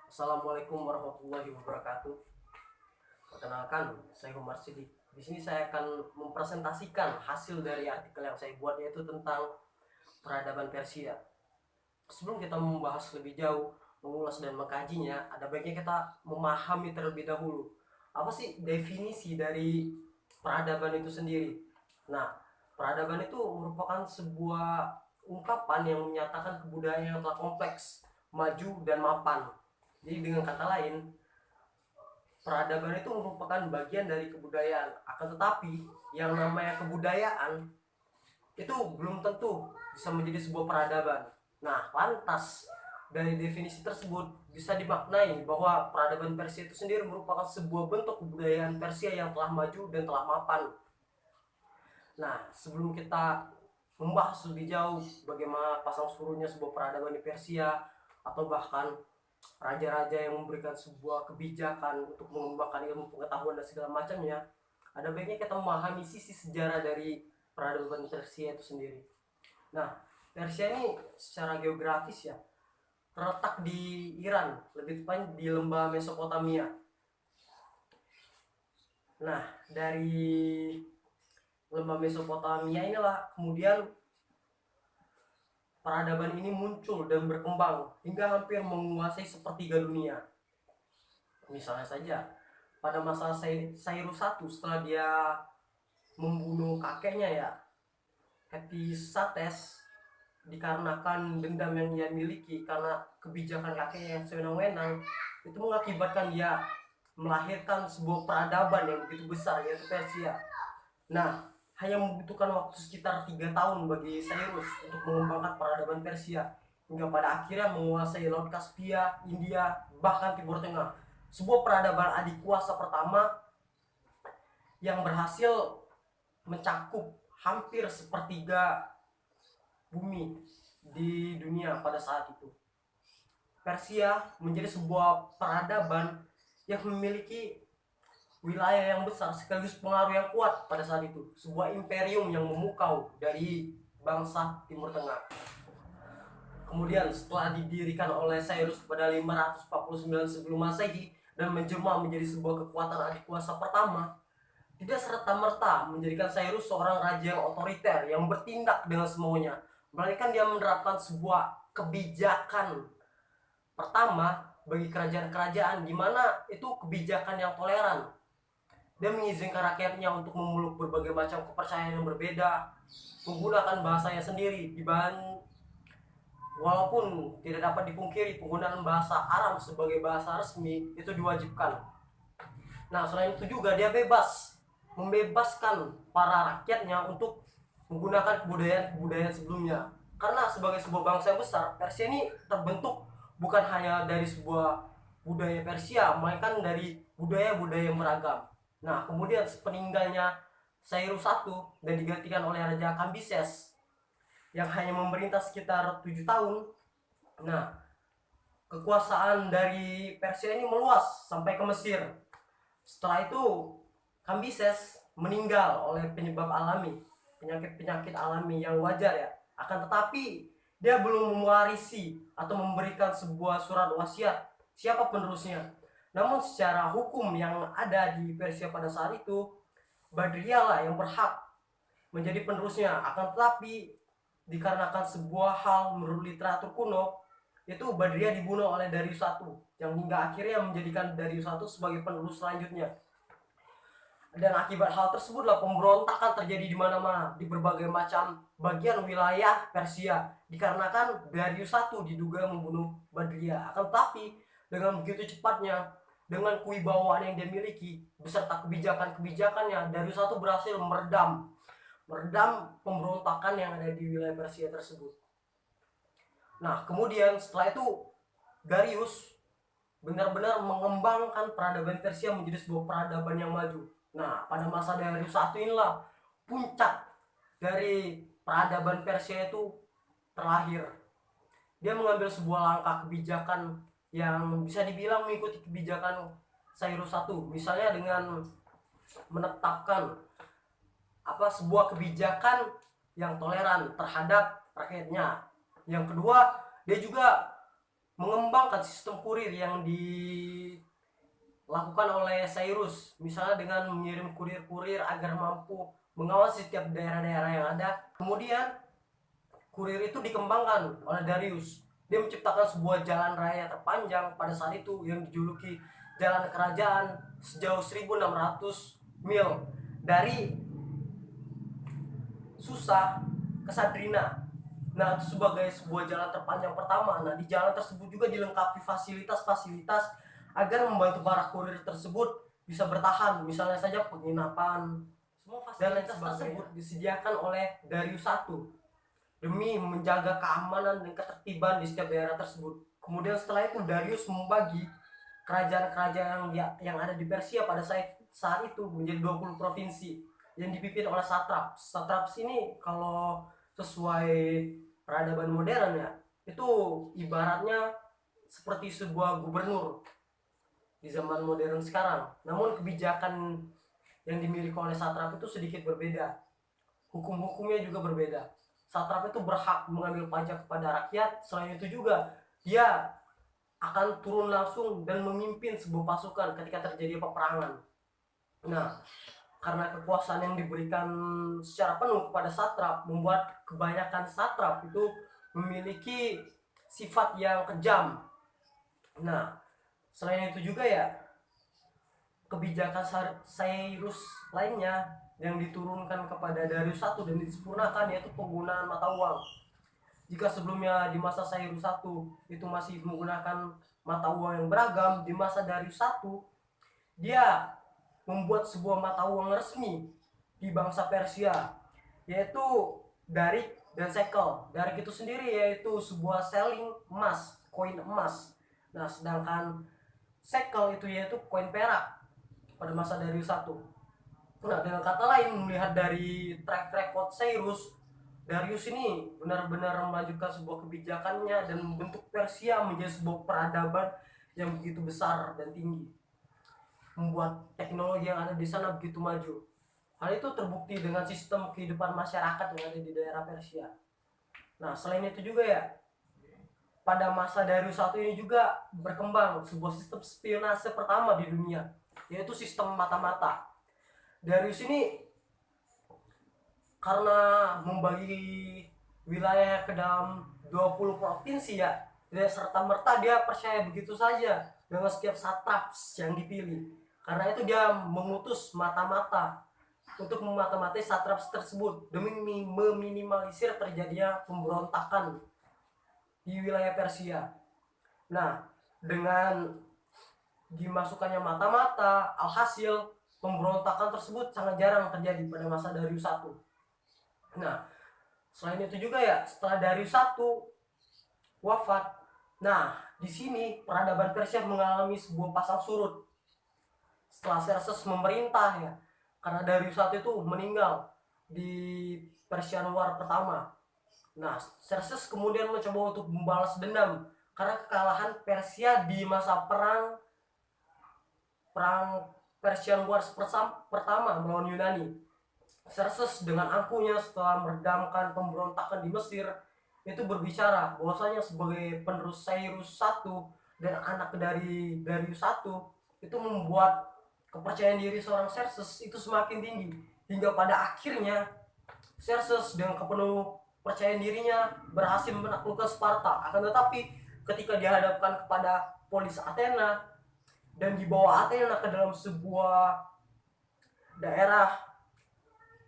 Assalamualaikum warahmatullahi wabarakatuh. Perkenalkan, saya Umar Sidik. Di sini saya akan mempresentasikan hasil dari artikel yang saya buat, yaitu tentang peradaban Persia. Sebelum kita membahas lebih jauh, mengulas dan mengkajinya, ada baiknya kita memahami terlebih dahulu apa sih definisi dari peradaban itu sendiri. Nah, peradaban itu merupakan sebuah ungkapan yang menyatakan kebudayaan yang telah kompleks, maju, dan mapan. Jadi dengan kata lain, peradaban itu merupakan bagian dari kebudayaan. Akan tetapi, yang namanya kebudayaan itu belum tentu bisa menjadi sebuah peradaban. Nah, lantas dari definisi tersebut bisa dimaknai bahwa peradaban Persia itu sendiri merupakan sebuah bentuk kebudayaan Persia yang telah maju dan telah mapan. Nah, sebelum kita membahas lebih jauh bagaimana pasang surutnya sebuah peradaban di Persia, atau bahkan raja-raja yang memberikan sebuah kebijakan untuk mengembangkan ilmu pengetahuan dan segala macamnya, ada baiknya kita memahami sisi sejarah dari peradaban Persia itu sendiri. Nah, Persia ini secara geografis ya terletak di Iran, lebih tepatnya di lembah Mesopotamia. Nah, dari lembah Mesopotamia inilah kemudian peradaban ini muncul dan berkembang hingga hampir menguasai sepertiga dunia. Misalnya saja, pada masa Cyrus I, setelah dia membunuh kakeknya ya, Hepisates, dikarenakan dendam yang dia miliki karena kebijakan kakeknya yang sewenang-wenang, itu mengakibatkan dia melahirkan sebuah peradaban yang begitu besar, yaitu Persia. Nah, hanya membutuhkan waktu sekitar 3 tahun bagi Cyrus untuk mengembangkan peradaban Persia hingga pada akhirnya menguasai Laut Kaspia, India, bahkan Timur Tengah. Sebuah peradaban adik kuasa pertama yang berhasil mencakup hampir sepertiga bumi di dunia pada saat itu. Persia menjadi sebuah peradaban yang memiliki wilayah yang besar sekaligus pengaruh yang kuat pada saat itu. Sebuah imperium yang memukau dari bangsa Timur Tengah. Kemudian setelah didirikan oleh Cyrus pada 549 sebelum Masehi dan menjelma menjadi sebuah kekuatan adik kuasa pertama, tidak serta-merta menjadikan Cyrus seorang raja yang otoriter yang bertindak dengan semaunya, melainkan dia menerapkan sebuah kebijakan pertama bagi kerajaan-kerajaan, di mana itu kebijakan yang toleran. Dia mengizinkan rakyatnya untuk memeluk berbagai macam kepercayaan yang berbeda, menggunakan bahasanya sendiri, walaupun tidak dapat dipungkiri penggunaan bahasa Aram sebagai bahasa resmi itu diwajibkan. Nah, selain itu juga dia membebaskan para rakyatnya untuk menggunakan kebudayaan sebelumnya. Karena sebagai sebuah bangsa yang besar, Persia ini terbentuk bukan hanya dari sebuah budaya Persia, melainkan dari budaya-budaya yang beragam. Nah, kemudian peninggalnya Cyrus I dan digantikan oleh Raja Kambises yang hanya memerintah sekitar 7 tahun. Nah, kekuasaan dari Persia ini meluas sampai ke Mesir. Setelah itu Kambises meninggal oleh penyebab alami, penyakit-penyakit alami yang wajar ya. Akan tetapi dia belum mewarisi atau memberikan sebuah surat wasiat siapa penerusnya. Namun secara hukum yang ada di Persia pada saat itu, Badriyah lah yang berhak menjadi penerusnya. Akan tetapi dikarenakan sebuah hal menurut literatur kuno, itu Badriyah dibunuh oleh Darius I, yang hingga akhirnya menjadikan Darius I sebagai penerus selanjutnya. Dan akibat hal tersebutlah pemberontakan terjadi di mana-mana, di berbagai macam bagian wilayah Persia, dikarenakan Darius I diduga membunuh Badriyah. Akan tetapi dengan begitu cepatnya, dengan kewibawaan yang dia miliki beserta kebijakan-kebijakannya, Darius I berhasil meredam pemberontakan yang ada di wilayah Persia tersebut. Nah, kemudian setelah itu Darius benar-benar mengembangkan peradaban Persia menjadi sebuah peradaban yang maju. Nah, pada masa Darius I inilah puncak dari peradaban Persia itu terlahir. Dia mengambil sebuah langkah kebijakan yang bisa dibilang mengikuti kebijakan Cyrus I, misalnya dengan menetapkan sebuah kebijakan yang toleran terhadap rakyatnya. Yang kedua, dia juga mengembangkan sistem kurir yang dilakukan oleh Cyrus, misalnya dengan mengirim kurir-kurir agar mampu mengawasi setiap daerah-daerah yang ada. Kemudian kurir itu dikembangkan oleh Darius. Dia menciptakan sebuah jalan raya terpanjang pada saat itu yang dijuluki Jalan Kerajaan sejauh 1600 mil dari Susa ke Sadrina. Nah, itu sebagai sebuah jalan terpanjang pertama. Nah, di jalan tersebut juga dilengkapi fasilitas-fasilitas agar membantu para kurir tersebut bisa bertahan. Misalnya saja penginapan, semua fasilitas tersebut disediakan oleh Darius I demi menjaga keamanan dan ketertiban di setiap daerah tersebut. Kemudian setelah itu Darius membagi kerajaan-kerajaan yang ada di Persia pada saat itu menjadi 20 provinsi yang dipimpin oleh satraps. Satraps ini kalau sesuai peradaban modern ya, itu ibaratnya seperti sebuah gubernur di zaman modern sekarang. Namun kebijakan yang dimiliki oleh satrap itu sedikit berbeda. Hukum-hukumnya juga berbeda. Satrap itu berhak mengambil pajak kepada rakyat. Selain itu juga dia akan turun langsung dan memimpin sebuah pasukan ketika terjadi peperangan. Nah, karena kekuasaan yang diberikan secara penuh kepada satrap membuat kebanyakan satrap itu memiliki sifat yang kejam. Nah, selain itu juga ya, kebijakan Cyrus lainnya yang diturunkan kepada Darius I dan disempurnakan yaitu penggunaan mata uang. Jika sebelumnya di masa Cyrus I itu masih menggunakan mata uang yang beragam, di masa Darius I dia membuat sebuah mata uang resmi di bangsa Persia, yaitu darik dan shekel. Darik itu sendiri yaitu sebuah seling emas, koin emas. Nah, sedangkan shekel itu yaitu koin perak pada masa Darius I. Nah, dengan kata lain, melihat dari track record Cyrus, Darius ini benar-benar melanjutkan sebuah kebijakannya dan membentuk Persia menjadi sebuah peradaban yang begitu besar dan tinggi, membuat teknologi yang ada di sana begitu maju. Hal itu terbukti dengan sistem kehidupan masyarakat yang ada di daerah Persia. Nah, selain itu juga ya, pada masa Darius I ini juga berkembang sebuah sistem spionase pertama di dunia, yaitu sistem mata-mata. Darius ini karena membagi wilayah ke dalam 20 provinsi ya, tidak serta-merta dia percaya begitu saja dengan setiap satraps yang dipilih. Karena itu dia mengutus mata-mata untuk memata-matai satraps tersebut demi meminimalisir terjadinya pemberontakan di wilayah Persia. Nah, dengan dimasukkannya mata-mata, alhasil pemberontakan tersebut sangat jarang terjadi pada masa Darius I. Nah, selain itu juga ya, setelah Darius I wafat, nah di sini peradaban Persia mengalami sebuah pasang surut setelah Xerxes memerintah ya, karena Darius I itu meninggal di Persian War pertama. Nah, Xerxes kemudian mencoba untuk membalas dendam karena kekalahan Persia di masa perang Persian Wars pertama melawan Yunani. Xerxes dengan angkuhnya setelah meredamkan pemberontakan di Mesir itu berbicara bahwasanya sebagai penerus Cyrus I dan anak dari Darius I itu membuat kepercayaan diri seorang Xerxes itu semakin tinggi, hingga pada akhirnya Xerxes dengan penuh percaya dirinya berhasil menaklukkan Sparta. Akan tetapi ketika dihadapkan kepada polis Athena dan dibawa Athena ke dalam sebuah daerah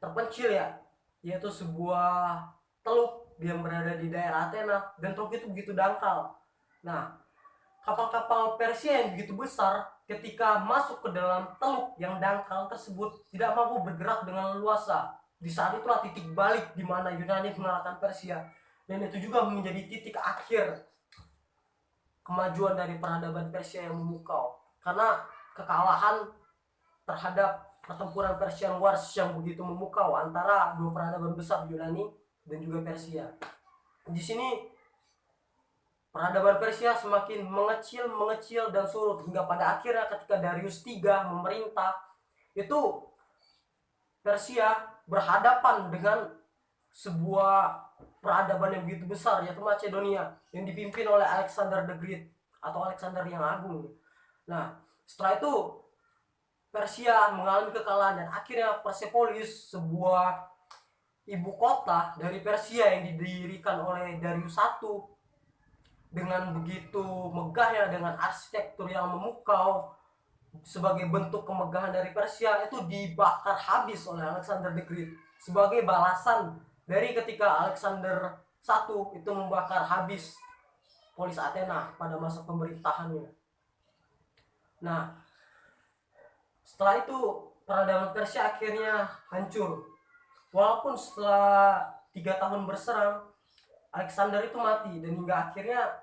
terpencil ya, yaitu sebuah teluk yang berada di daerah Athena, dan teluk itu begitu dangkal. Nah, kapal-kapal Persia yang begitu besar ketika masuk ke dalam teluk yang dangkal tersebut tidak mampu bergerak dengan leluasa. Di saat itulah titik balik di mana Yunani mengalahkan Persia, dan itu juga menjadi titik akhir kemajuan dari peradaban Persia yang memukau, karena kekalahan terhadap pertempuran Persian Wars yang begitu memukau antara dua peradaban besar, Yunani dan juga Persia. Di sini peradaban Persia semakin mengecil dan surut hingga pada akhirnya ketika Darius III memerintah, itu Persia berhadapan dengan sebuah peradaban yang begitu besar, yaitu Macedonia, yang dipimpin oleh Alexander the Great atau Alexander yang Agung. Nah, setelah itu Persia mengalami kekalahan dan akhirnya Persepolis, sebuah ibu kota dari Persia yang didirikan oleh Darius I dengan begitu megahnya, dengan arsitektur yang memukau sebagai bentuk kemegahan dari Persia, itu dibakar habis oleh Alexander the Great sebagai balasan dari ketika Alexander I itu membakar habis polis Athena pada masa pemerintahannya. Nah, setelah itu peradaban Persia akhirnya hancur. Walaupun setelah 3 tahun berserang, Alexander itu mati, dan hingga akhirnya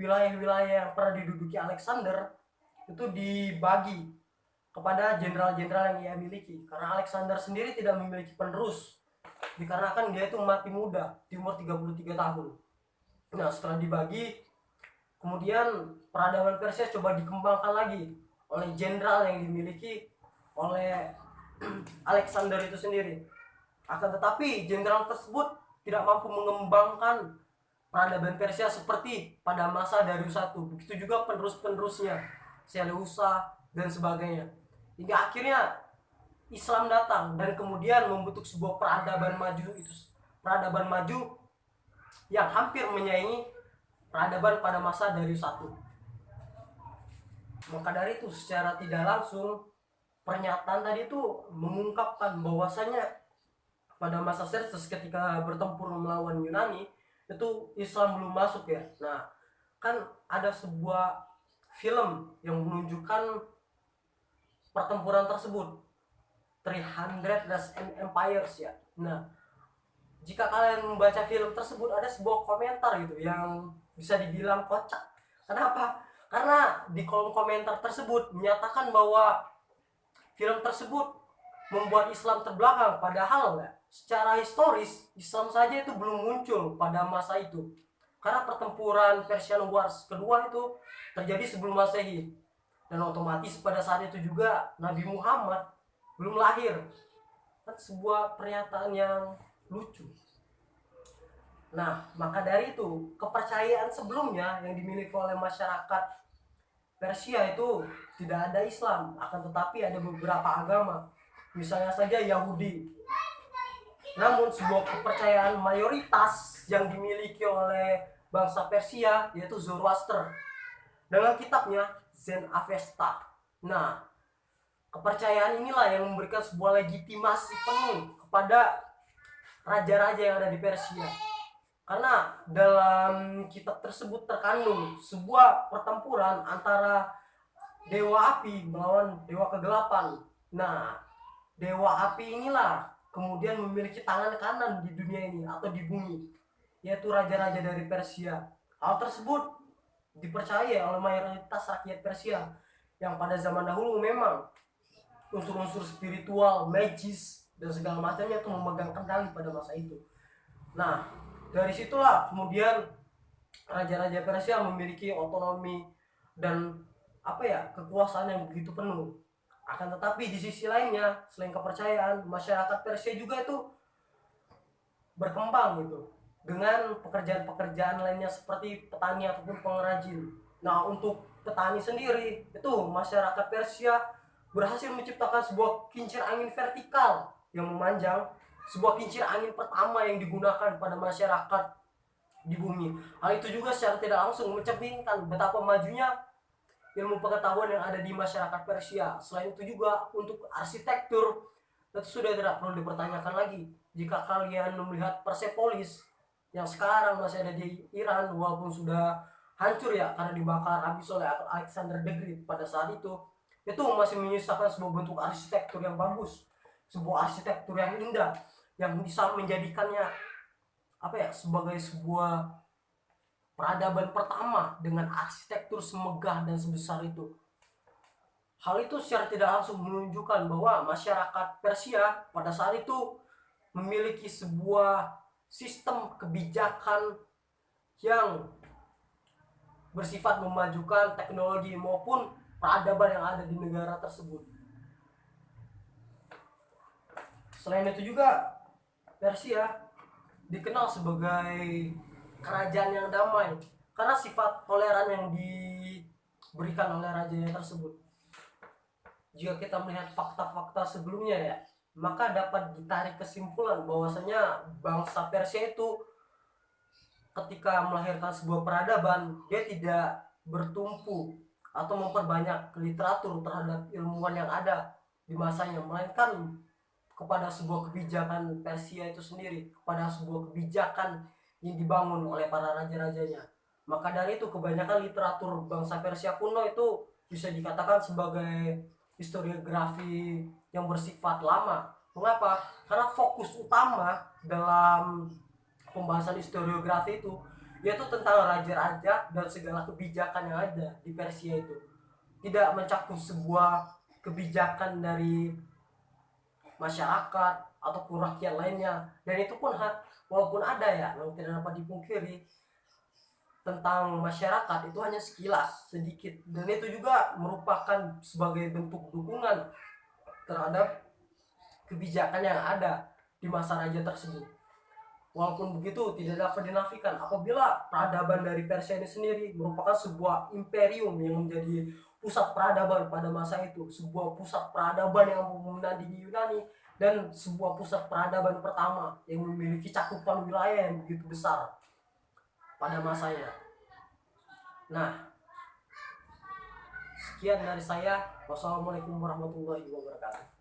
wilayah-wilayah yang pernah diduduki Alexander itu dibagi kepada jenderal-jenderal yang ia miliki, karena Alexander sendiri tidak memiliki penerus dikarenakan dia itu mati muda di umur 33 tahun. Nah, setelah dibagi, kemudian peradaban Persia coba dikembangkan lagi oleh jenderal yang dimiliki oleh Alexander itu sendiri. Akan tetapi jenderal tersebut tidak mampu mengembangkan peradaban Persia seperti pada masa Darius I. Begitu juga penerus-penerusnya, Seleusa dan sebagainya. Hingga akhirnya Islam datang dan kemudian membentuk sebuah peradaban maju yang hampir menyaingi peradaban pada masa Darius I. Maka dari itu secara tidak langsung pernyataan tadi itu mengungkapkan bahwasanya pada masa Xerxes ketika bertempur melawan Yunani itu Islam belum masuk ya. Nah, kan ada sebuah film yang menunjukkan pertempuran tersebut, 300 Days and Empires ya. Nah, jika kalian membaca film tersebut, ada sebuah komentar gitu yang bisa dibilang kocak. Kenapa? Karena di kolom komentar tersebut menyatakan bahwa film tersebut membuat Islam terbelakang, padahal secara historis Islam saja itu belum muncul pada masa itu, karena pertempuran Persian Wars kedua itu terjadi sebelum Masehi, dan otomatis pada saat itu juga Nabi Muhammad belum lahir. Kan sebuah pernyataan yang lucu. Nah, maka dari itu kepercayaan sebelumnya yang dimiliki oleh masyarakat Persia itu tidak ada Islam, akan tetapi ada beberapa agama, misalnya saja Yahudi. Namun sebuah kepercayaan mayoritas yang dimiliki oleh bangsa Persia yaitu Zoroaster dengan kitabnya Zen Avesta. Nah, kepercayaan inilah yang memberikan sebuah legitimasi penuh kepada raja-raja yang ada di Persia. Karena dalam kitab tersebut terkandung sebuah pertempuran antara dewa api melawan dewa kegelapan. Nah, dewa api inilah kemudian memiliki tangan kanan di dunia ini atau di bumi, yaitu raja-raja dari Persia. Hal tersebut dipercaya oleh mayoritas rakyat Persia yang pada zaman dahulu memang unsur-unsur spiritual, magis, dan segala macamnya itu memegang kendali pada masa itu. Nah, dari situlah kemudian raja-raja Persia memiliki otonomi dan kekuasaan yang begitu penuh. Akan tetapi di sisi lainnya, selain kepercayaan, masyarakat Persia juga itu berkembang gitu dengan pekerjaan-pekerjaan lainnya seperti petani ataupun pengrajin. Nah, untuk petani sendiri itu masyarakat Persia berhasil menciptakan sebuah kincir angin vertikal yang memanjang, sebuah kincir angin pertama yang digunakan pada masyarakat di bumi. Hal itu juga secara tidak langsung mencerminkan betapa majunya ilmu pengetahuan yang ada di masyarakat Persia. Selain itu juga untuk arsitektur itu sudah tidak perlu dipertanyakan lagi. Jika kalian melihat Persepolis yang sekarang masih ada di Iran, walaupun sudah hancur ya karena dibakar habis oleh Alexander the Great pada saat itu masih menyisakan sebuah bentuk arsitektur yang bagus, sebuah arsitektur yang indah, yang bisa menjadikannya sebagai sebuah peradaban pertama dengan arsitektur semegah dan sebesar itu. Hal itu secara tidak langsung menunjukkan bahwa masyarakat Persia pada saat itu memiliki sebuah sistem kebijakan yang bersifat memajukan teknologi maupun peradaban yang ada di negara tersebut. Selain itu juga Persia dikenal sebagai kerajaan yang damai karena sifat toleran yang diberikan oleh rajanya tersebut. Jika kita melihat fakta-fakta sebelumnya ya, maka dapat ditarik kesimpulan bahwasanya bangsa Persia itu ketika melahirkan sebuah peradaban, dia tidak bertumpu atau memperbanyak literatur terhadap ilmuwan yang ada di masanya, melainkan kepada sebuah kebijakan Persia itu sendiri, kepada sebuah kebijakan yang dibangun oleh para raja-rajanya. Maka dari itu kebanyakan literatur bangsa Persia kuno itu bisa dikatakan sebagai historiografi yang bersifat lama. Mengapa? Karena fokus utama dalam pembahasan historiografi itu yaitu tentang raja-raja dan segala kebijakan yang ada di Persia itu. Tidak mencakup sebuah kebijakan dari masyarakat ataupun rakyat lainnya, dan itu pun walaupun ada ya yang tidak dapat dipungkiri tentang masyarakat itu hanya sekilas sedikit, dan itu juga merupakan sebagai bentuk dukungan terhadap kebijakan yang ada di masa raja tersebut. Walaupun begitu tidak dapat dinafikan apabila peradaban dari Persia ini sendiri merupakan sebuah imperium yang menjadi pusat peradaban pada masa itu, sebuah pusat peradaban yang menandingi Yunani, dan sebuah pusat peradaban pertama yang memiliki cakupan wilayah yang begitu besar pada masanya. Nah, sekian dari saya. Wassalamualaikum warahmatullahi wabarakatuh.